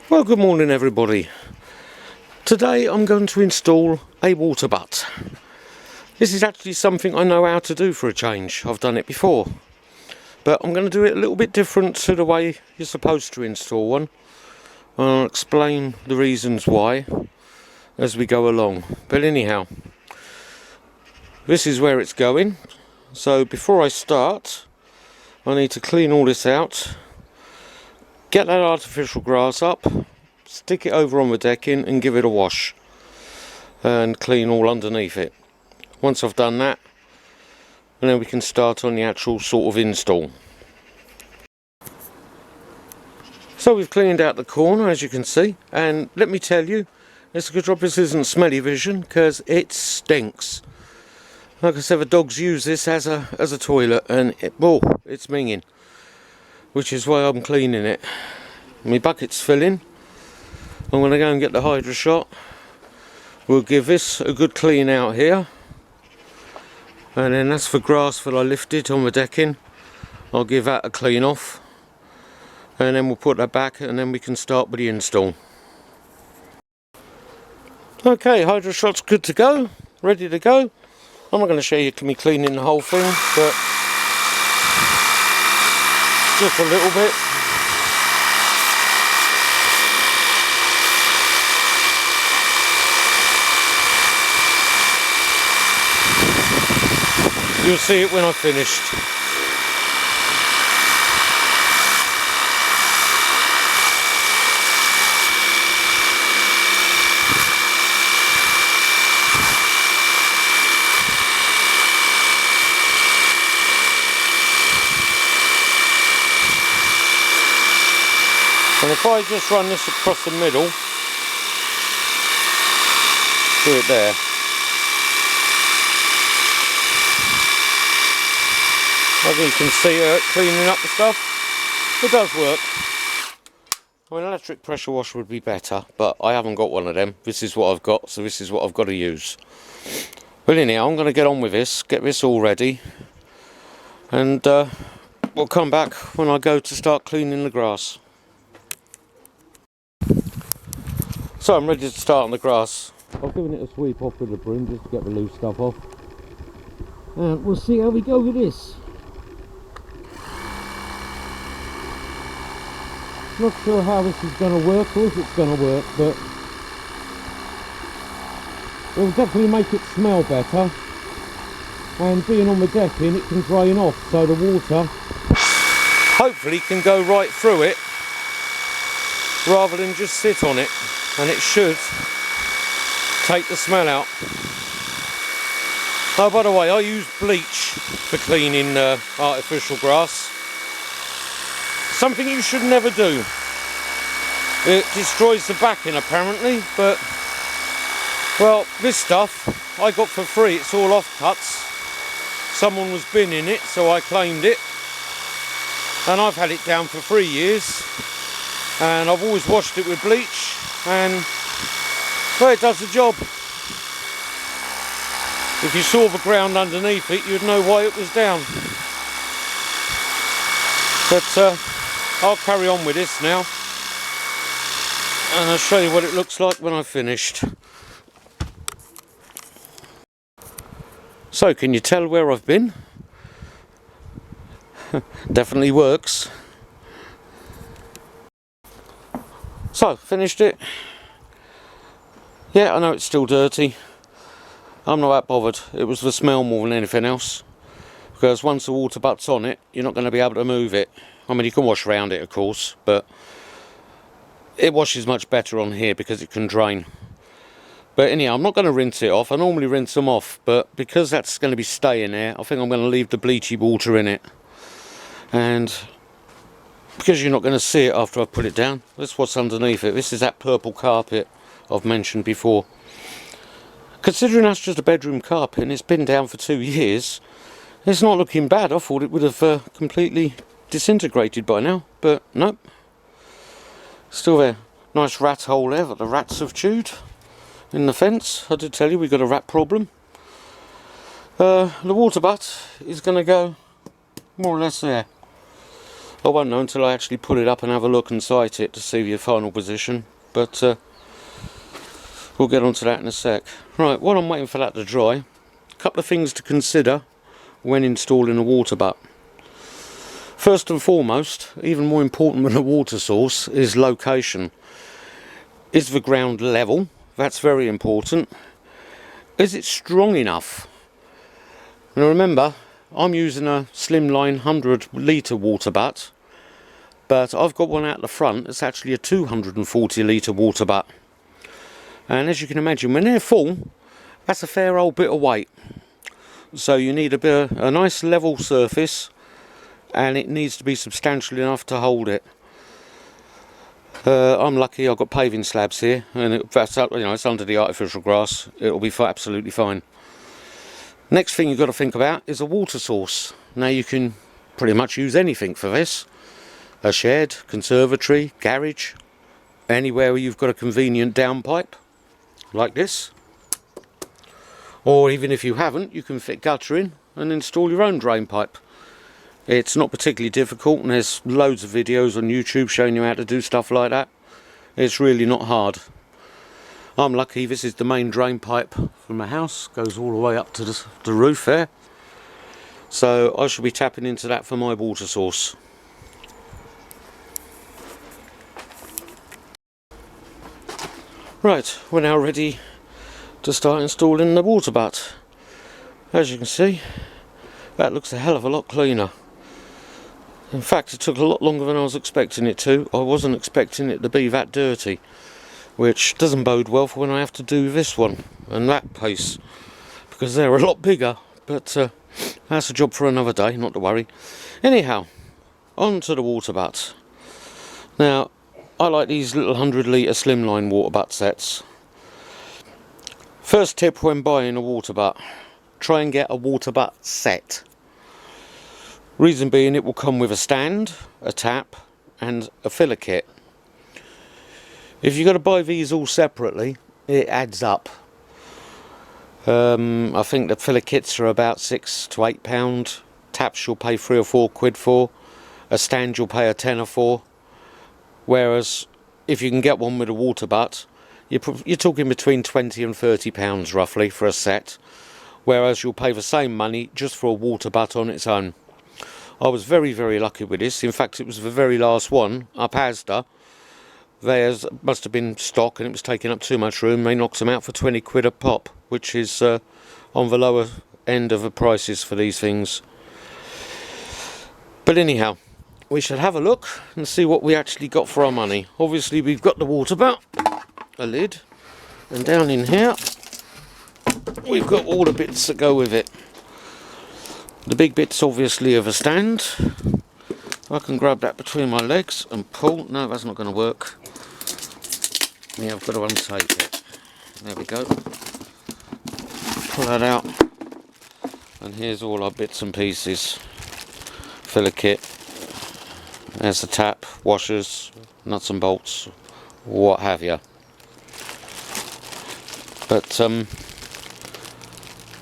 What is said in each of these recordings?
Well, good morning everybody. Today I'm going to install a water butt. This is actually something I know how to do for a change. I've done it before. But I'm going to do it a little bit different to the way you're supposed to install one. I'll explain the reasons why as we go along. But anyhow, this is where it's going. So before I start, I need to clean all this out. Get that artificial grass up, stick it over on the decking and give it a wash and clean all underneath it. Once I've done that, and then we can start on the actual sort of install. So we've cleaned out the corner, as you can see, and let me tell you, it's a good job this isn't smelly vision because it stinks. Like I said, the dogs use this as a toilet and it's minging. Which is why I'm cleaning it. My bucket's filling. I'm going to go and get the hydro shot. We'll give this a good clean out here. And then that's for grass that I lifted on the decking. I'll give that a clean off. And then we'll put that back and then we can start with the install. Okay, hydro shot's good to go. Ready to go. I'm not going to show you me cleaning the whole thing, but just a little bit. You'll see it when I've finished. And if I just run this across the middle, do it there. As you can see, cleaning up the stuff, it does work. I mean, an electric pressure washer would be better, but I haven't got one of them. This is what I've got, so this is what I've got to use. Well, anyhow, I'm going to get on with this, get this all ready, and we'll come back when I go to start cleaning the grass. So I'm ready to start on the grass. I've given it a sweep off with the broom just to get the loose stuff off. And we'll see how we go with this. Not sure how this is going to work or if it's going to work, but it will definitely make it smell better. And being on the decking, it can drain off, so the water hopefully can go right through it rather than just sit on it. And it should take the smell out. Oh, by the way, I use bleach for cleaning artificial grass. Something you should never do. It destroys the backing apparently, but well, this stuff I got for free. It's all offcuts. Someone was binning it, so I claimed it. And I've had it down for 3 years. And I've always washed it with bleach. And well, it does the job. If you saw the ground underneath it, you'd know why it was down. But I'll carry on with this now, and I'll show you what it looks like when I've finished. So, can you tell where I've been? Definitely works. So, finished it. Yeah, I know it's still dirty. I'm not that bothered. It was the smell more than anything else. Because once the water butt's on it, you're not going to be able to move it. I mean, you can wash around it, of course, but it washes much better on here because it can drain. But anyhow, I'm not going to rinse it off. I normally rinse them off, but because that's going to be staying there, I think I'm going to leave the bleachy water in it. And because you're not going to see it after I put it down, that's what's underneath it. This is that purple carpet I've mentioned before. Considering that's just a bedroom carpet and it's been down for 2 years, it's not looking bad. I thought it would have completely disintegrated by now, but nope. Still there. Nice rat hole there that the rats have chewed in the fence. I did tell you we got a rat problem. The water butt is going to go more or less there. I won't know until I actually put it up and have a look and sight it to see the final position, but we'll get onto that in a sec. Right, while I'm waiting for that to dry, a couple of things to consider when installing a water butt. First and foremost, even more important than a water source, is location. Is the ground level? That's very important. Is it strong enough? Now remember, I'm using a slimline 100 litre water butt, but I've got one out the front that's actually a 240 litre water butt. And as you can imagine, when they're full, that's a fair old bit of weight. So you need a nice level surface, and it needs to be substantial enough to hold it. I'm lucky I've got paving slabs here, and it's under the artificial grass. It'll be absolutely fine. Next thing you've got to think about is a water source. Now you can pretty much use anything for this. A shed, conservatory, garage, anywhere where you've got a convenient downpipe, like this. Or even if you haven't, you can fit gutter in and install your own drain pipe. It's not particularly difficult, and there's loads of videos on YouTube showing you how to do stuff like that. It's really not hard. I'm lucky this is the main drain pipe from my house, goes all the way up to the roof there. So I shall be tapping into that for my water source. Right, we're now ready to start installing the water butt. As you can see, that looks a hell of a lot cleaner. In fact, it took a lot longer than I was expecting it to. I wasn't expecting it to be that dirty, which doesn't bode well for when I have to do this one and that piece, because they're a lot bigger, but that's a job for another day, not to worry. Anyhow, on to the water butt. Now, I like these little 100 litre slimline water butt sets. First tip when buying a water butt, try and get a water butt set. Reason being, it will come with a stand, a tap and a filler kit. If you've got to buy these all separately, it adds up. I think the filler kits are about £6 to £8. Taps you'll pay £3 or £4 for. A stand you'll pay a tenner for. Whereas if you can get one with a water butt, you're talking between £20 and £30 roughly for a set. Whereas you'll pay the same money just for a water butt on its own. I was very, very lucky with this. In fact, it was the very last one up Asda. Theirs must have been stock and it was taking up too much room. They knocked them out for 20 quid a pop, which is on the lower end of the prices for these things. But anyhow, we should have a look and see what we actually got for our money. Obviously, we've got the water butt, a lid, and down in here, we've got all the bits that go with it. The big bit's obviously of a stand. I can grab that between my legs and pull. No, that's not going to work. Yeah, I've got to untape it. There we go. Pull that out. And here's all our bits and pieces. Filler kit. There's the tap, washers, nuts and bolts, what have you. But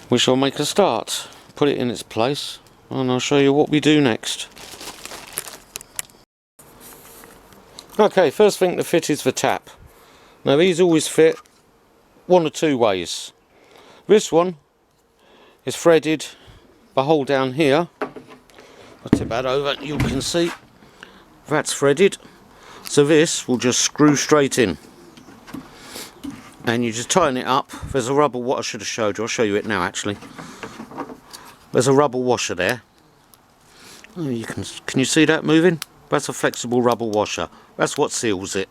we shall make a start. Put it in its place and I'll show you what we do next. Okay, first thing to fit is the tap. Now these always fit one or two ways. This one is threaded, the hole down here, I'll tip that over, you can see that's threaded, so this will just screw straight in. And you just tighten it up. There's a rubber, what I should have showed you, I'll show you it now actually. There's a rubber washer there. Oh, can you see that moving? That's a flexible rubber washer. That's what seals it.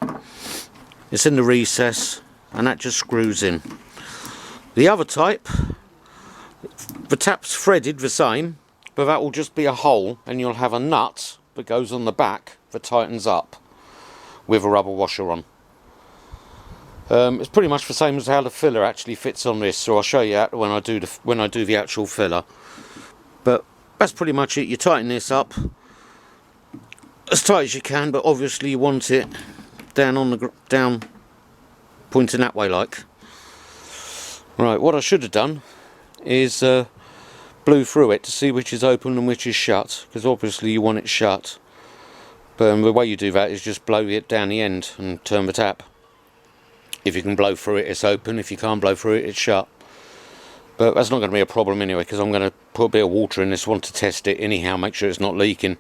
It's in the recess and that just screws in. The other type, the tap's threaded the same, but that will just be a hole and you'll have a nut that goes on the back that tightens up with a rubber washer on. It's pretty much the same as how the filler actually fits on this, so I'll show you that when I do the actual filler. But that's pretty much it. You tighten this up as tight as you can, but obviously you want it down on the down, pointing that way like. Right, what I should have done is blew through it to see which is open and which is shut, because obviously you want it shut. But the way you do that is just blow it down the end and turn the tap. If you can blow through it, it's open. If you can't blow through it, it's shut. But that's not going to be a problem anyway, because I'm going to put a bit of water in this one to test it anyhow, make sure it's not leaking.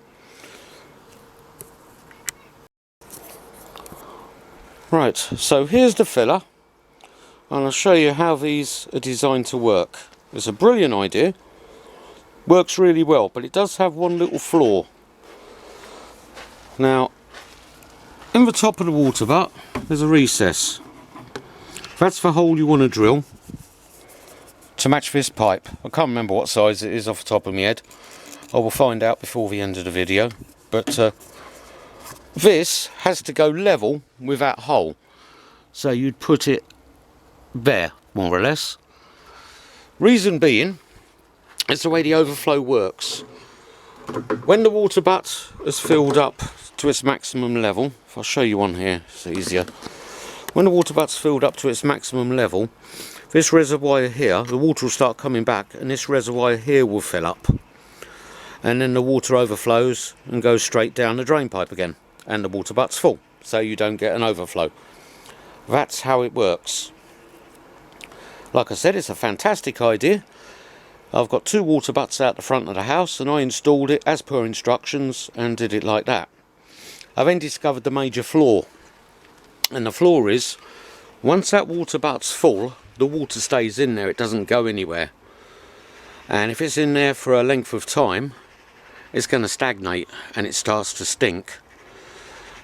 Right, so here's the filler, and I'll show you how these are designed to work. It's a brilliant idea, works really well, but it does have one little flaw. Now, in the top of the water butt, there's a recess. That's the hole you want to drill to match this pipe. I can't remember what size it is off the top of my head. I will find out before the end of the video, but this has to go level with that hole, so you'd put it there, more or less. Reason being, it's the way the overflow works. When the water butt is filled up to its maximum level, if I'll show you one here, it's easier. When the water butt's filled up to its maximum level, this reservoir here, the water will start coming back, and this reservoir here will fill up. And then the water overflows and goes straight down the drain pipe again. And the water butt's full, so you don't get an overflow. That's how it works. Like I said, it's a fantastic idea. I've got 2 water butts out the front of the house, and I installed it as per instructions and did it like that. I then discovered the major flaw, and the flaw is, once that water butt's full, the water stays in there, it doesn't go anywhere. And if it's in there for a length of time, it's going to stagnate and it starts to stink.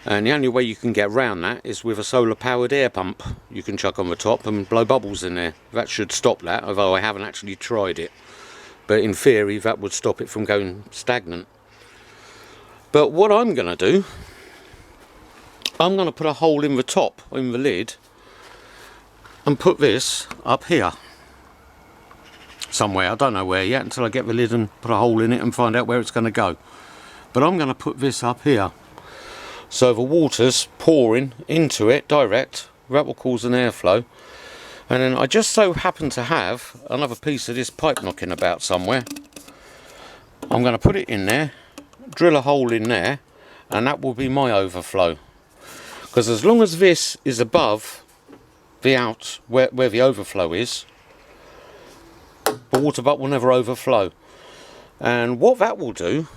And the only way you can get around that is with a solar powered air pump you can chuck on the top and blow bubbles in there. That should stop that, although I haven't actually tried it. But in theory that would stop it from going stagnant. But what I'm going to do, I'm going to put a hole in the top, in the lid, and put this up here. Somewhere, I don't know where yet, until I get the lid and put a hole in it and find out where it's going to go. But I'm going to put this up here. So the water's pouring into it direct, that will cause an airflow. And then I just so happen to have another piece of this pipe knocking about somewhere. I'm going to put it in there, drill a hole in there, and that will be my overflow. Because as long as this is above the where the overflow is, the water butt will never overflow. And what that will do,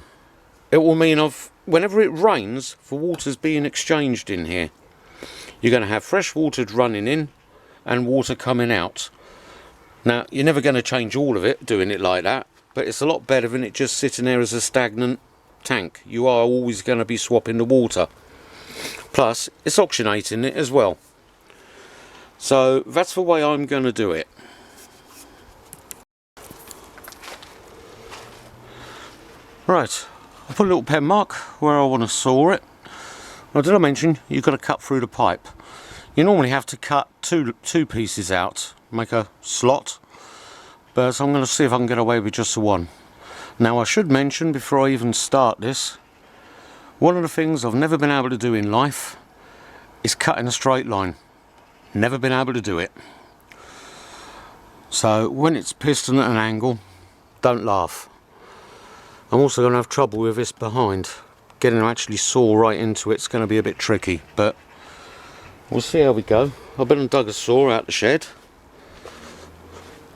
it will mean whenever it rains, the water's being exchanged in here. You're going to have fresh water running in and water coming out. Now, you're never going to change all of it doing it like that, but it's a lot better than it just sitting there as a stagnant tank. You are always going to be swapping the water. Plus, it's oxygenating it as well. So that's the way I'm going to do it. Right, I'll put a little pen mark where I want to saw it. Now, did I mention you've got to cut through the pipe? You normally have to cut two pieces out, make a slot, but I'm going to see if I can get away with just the one. Now, I should mention before I even start this, one of the things I've never been able to do in life is cut in a straight line. Never been able to do it. So when it's piston at an angle, don't laugh. I'm also going to have trouble with this behind. Getting to actually saw right into it's going to be a bit tricky, but we'll see how we go. I've been and dug a saw out the shed.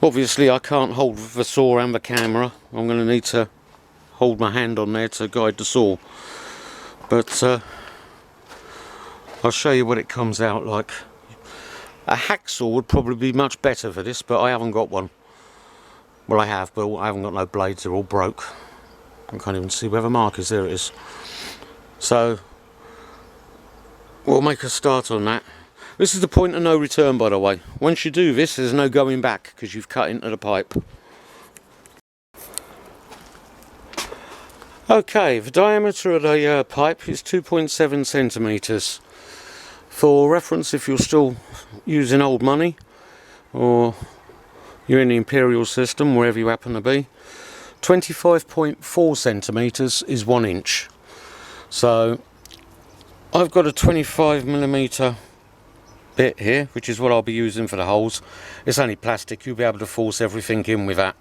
Obviously I can't hold the saw and the camera. I'm going to need to hold my hand on there to guide the saw. But I'll show you what it comes out like. A hacksaw would probably be much better for this, but I haven't got one. Well, I have, but I haven't got no blades, they're all broke. I can't even see where the mark is, there it is. So, we'll make a start on that. This is the point of no return, by the way. Once you do this, there's no going back, because you've cut into the pipe. Okay, the diameter of the pipe is 2.7 centimetres. For reference, if you're still using old money, or you're in the imperial system, wherever you happen to be, 25.4 centimetres is 1 inch. So I've got a 25mm bit here, which is what I'll be using for the holes. It's only plastic, you'll be able to force everything in with that.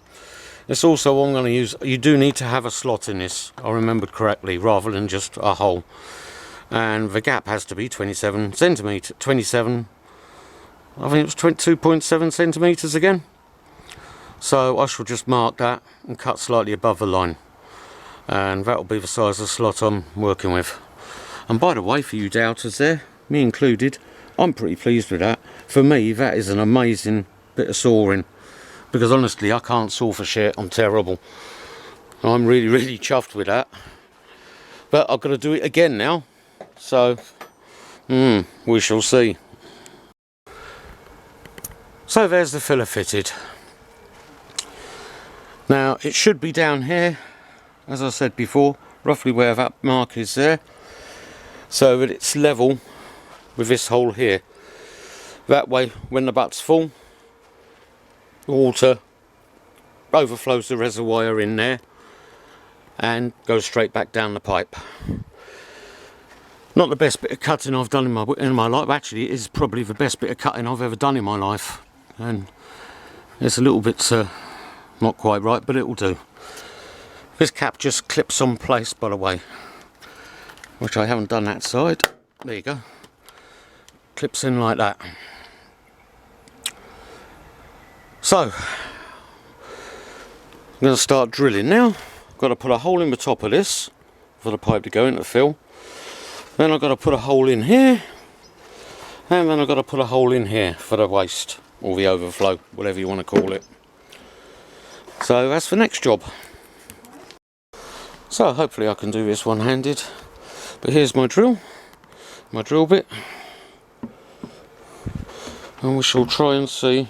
It's also what I'm going to use. You do need to have a slot in this, I remembered correctly, rather than just a hole. and the gap has to be 27 centimetres. 27, I think it was 22.7 centimetres again. So I shall just mark that and cut slightly above the line, and that will be the size of slot I'm working with. And by the way, for you doubters there, me included, I'm pretty pleased with that. For me, that is an amazing bit of sawing, because honestly I can't saw for shit. I'm terrible. I'm really chuffed with that, but I've got to do it again now, so we shall see. So there's the filler fitted. Now it should be down here, as I said before, roughly where that mark is there, so that it's level with this hole here. That way when the butt's full, the water overflows the reservoir in there and goes straight back down the pipe. Not the best bit of cutting I've done in my life. Actually, it is probably the best bit of cutting I've ever done in my life, and it's a little bit not quite right, but it'll do. This cap just clips on place, by the way, which I haven't done that side. There you go. Clips in like that. So I'm going to start drilling now. I've got to put a hole in the top of this for the pipe to go into the fill. Then I've got to put a hole in here, and then I've got to put a hole in here for the waste, or the overflow, whatever you want to call it. So that's the next job. So hopefully I can do this one-handed. But here's my drill bit, and we shall try and see.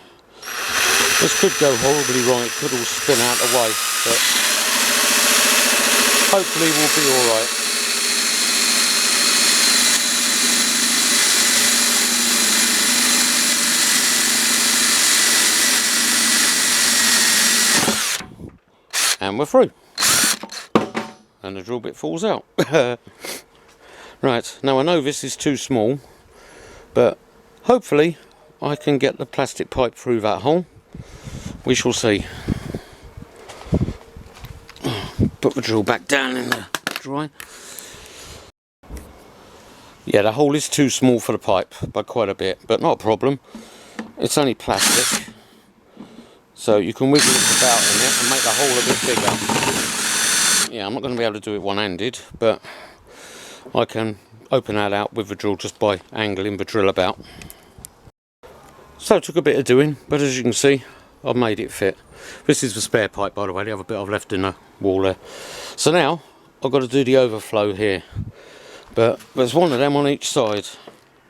This could go horribly wrong, it could all spin out the way, but hopefully we'll be alright. And we're through. And the drill bit falls out. Right, now I know this is too small, but hopefully I can get the plastic pipe through that hole. We shall see. Put the drill back down in the dry. Yeah, the hole is too small for the pipe by quite a bit, but not a problem. It's only plastic, so you can wiggle it about in it and make the hole a bit bigger. Yeah, I'm not going to be able to do it one-handed, but I can open that out with the drill just by angling the drill about. So it took a bit of doing, but as you can see, I've made it fit. This is the spare pipe, by the way, the other bit I've left in the wall there. So now I've got to do the overflow here, but there's one of them on each side,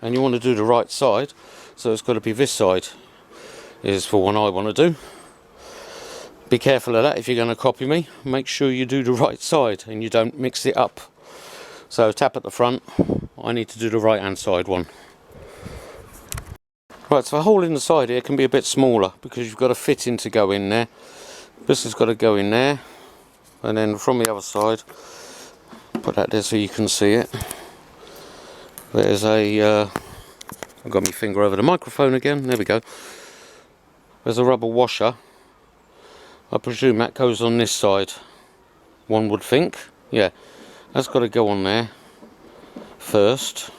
and you want to do the right side, so it's got to be this side is for one I want to do. Be careful of that if you're going to copy me. Make sure you do the right side and you don't mix it up. So tap at the front. I need to do the right hand side one. Right, so the hole in the side here can be a bit smaller because you've got a fitting to go in there. This has got to go in there, and then from the other side, put that there so you can see it. There's a I've got my finger over the microphone again. There we go. There's a rubber washer. I presume that goes on this side, one would think. Yeah, that's got to go on there first,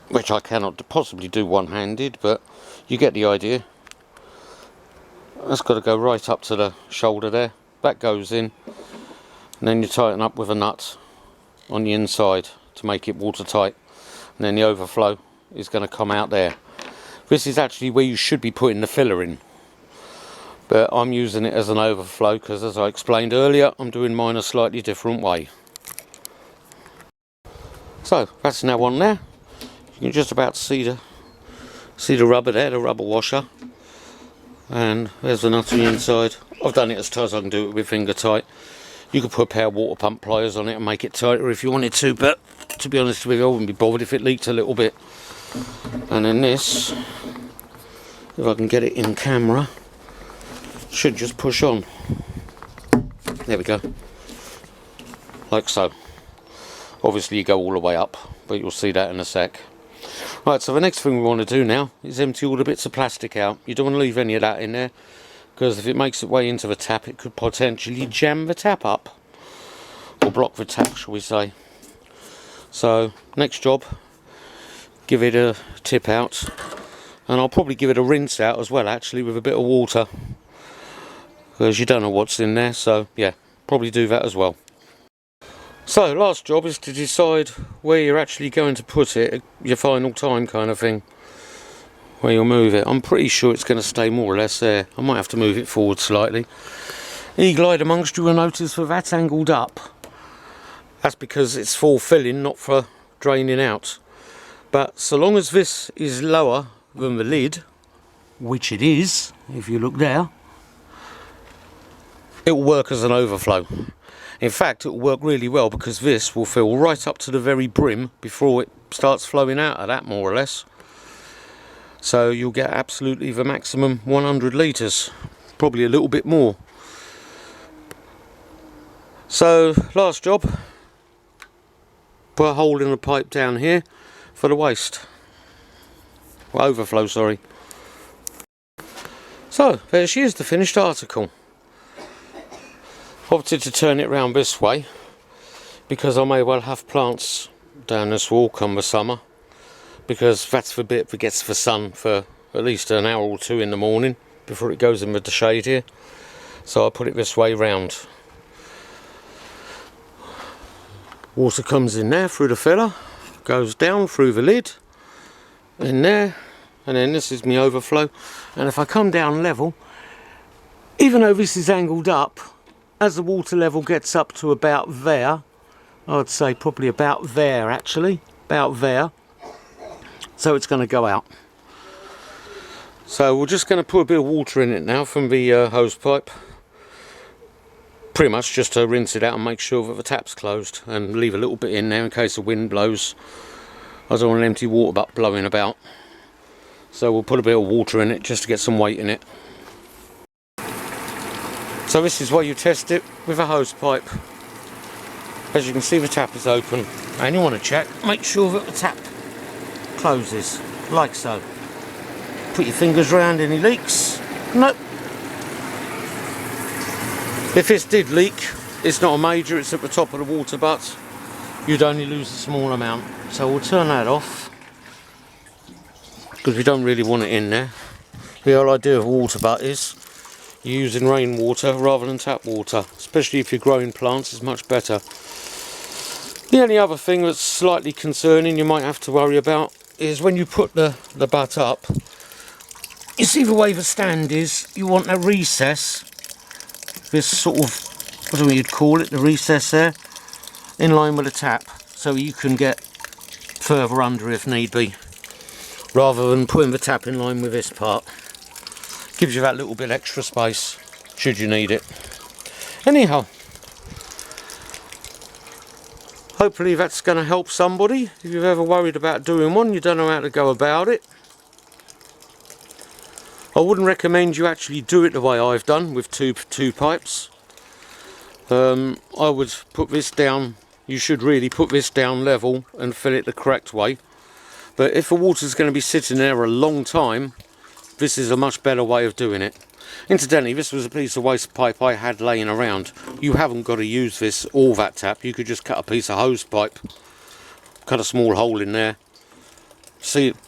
which I cannot possibly do one-handed, but you get the idea. That's got to go right up to the shoulder there. That goes in, and then you tighten up with a nut on the inside to make it watertight, and then the overflow is going to come out there. This is actually where you should be putting the filler in, but I'm using it as an overflow because, as I explained earlier, I'm doing mine a slightly different way. So that's now on there. You can just about see the rubber there, the rubber washer, and there's the nut on the inside. I've done it as tight as I can do it with finger tight. You could put a pair of water pump pliers on it and make it tighter if you wanted to, but to be honest with you, I wouldn't be bothered if it leaked a little bit. And then this, if I can get it in camera, should just push on. There we go, like so. Obviously you go all the way up, but you'll see that in a sec. Right, so the next thing we want to do now is empty all the bits of plastic out. You don't want to leave any of that in there, because if it makes its way into the tap, it could potentially jam the tap up. or block the tap, shall we say. So next job, give it a tip out, and I'll probably give it a rinse out as well, actually, with a bit of water, because you don't know what's in there. So yeah, probably do that as well. So last job is to decide where you're actually going to put it, your final time kind of thing, where you'll move it. I'm pretty sure it's going to stay more or less there. I might have to move it forward slightly. Eagle-eyed amongst you will notice that that's angled up. That's because it's for filling, not for draining out. But so long as this is lower than the lid, which it is, if you look there, it will work as an overflow. In fact, it will work really well, because this will fill right up to the very brim before it starts flowing out of that, more or less. So you'll get absolutely the maximum 100 litres, probably a little bit more. So last job, put a hole in the pipe down here for the waste, well, overflow, sorry. So there she is, the finished article. Opted to turn it round this way because I may well have plants down this wall come the summer, because that's the bit that gets the sun for at least an hour or two in the morning before it goes in with the shade here. So I put it this way round. Water comes in there through the filler, goes down through the lid, in there, and then this is my overflow. And if I come down level, even though this is angled up, as the water level gets up to about there, I'd say probably about there actually, about there, so it's going to go out. So we're just going to put a bit of water in it now from the hose pipe, pretty much just to rinse it out and make sure that the tap's closed, and leave a little bit in there in case the wind blows. I don't want an empty water butt blowing about, so we'll put a bit of water in it just to get some weight in it. So this is where you test it with a hose pipe. As you can see, the tap is open, and you want to check, make sure that the tap closes, like so. Put your fingers around any leaks. Nope. If this did leak, it's not a major, it's at the top of the water butt. You'd only lose a small amount. So we'll turn that off, because we don't really want it in there. The whole idea of a water butt is you're using rainwater rather than tap water, especially if you're growing plants. Is much better. The only other thing that's slightly concerning you might have to worry about is when you put the butt up, you see the way the stand is, you want a recess, this sort of, what do you'd call it, the recess there, in line with the tap, so you can get further under if need be, rather than putting the tap in line with this part. Gives you that little bit extra space should you need it. Anyhow, hopefully that's going to help somebody. If you've ever worried about doing one, you don't know how to go about it, I wouldn't recommend you actually do it the way I've done with two pipes. I would put this down, you should really put this down level and fill it the correct way. But if the water's going to be sitting there a long time, this is a much better way of doing it. Incidentally, this was a piece of waste pipe I had laying around. You haven't got to use this or that tap. You could just cut a piece of hose pipe, cut a small hole in there,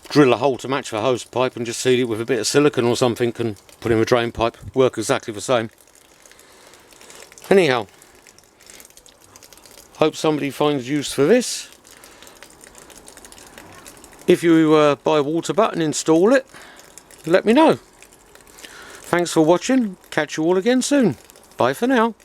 drill a hole to match the hose pipe, and just seal it with a bit of silicone or something, and put in a drain pipe. Work exactly the same. Anyhow, hope somebody finds use for this. If you buy a water butt and install it, let me know. Thanks for watching. Catch you all again soon. Bye for now.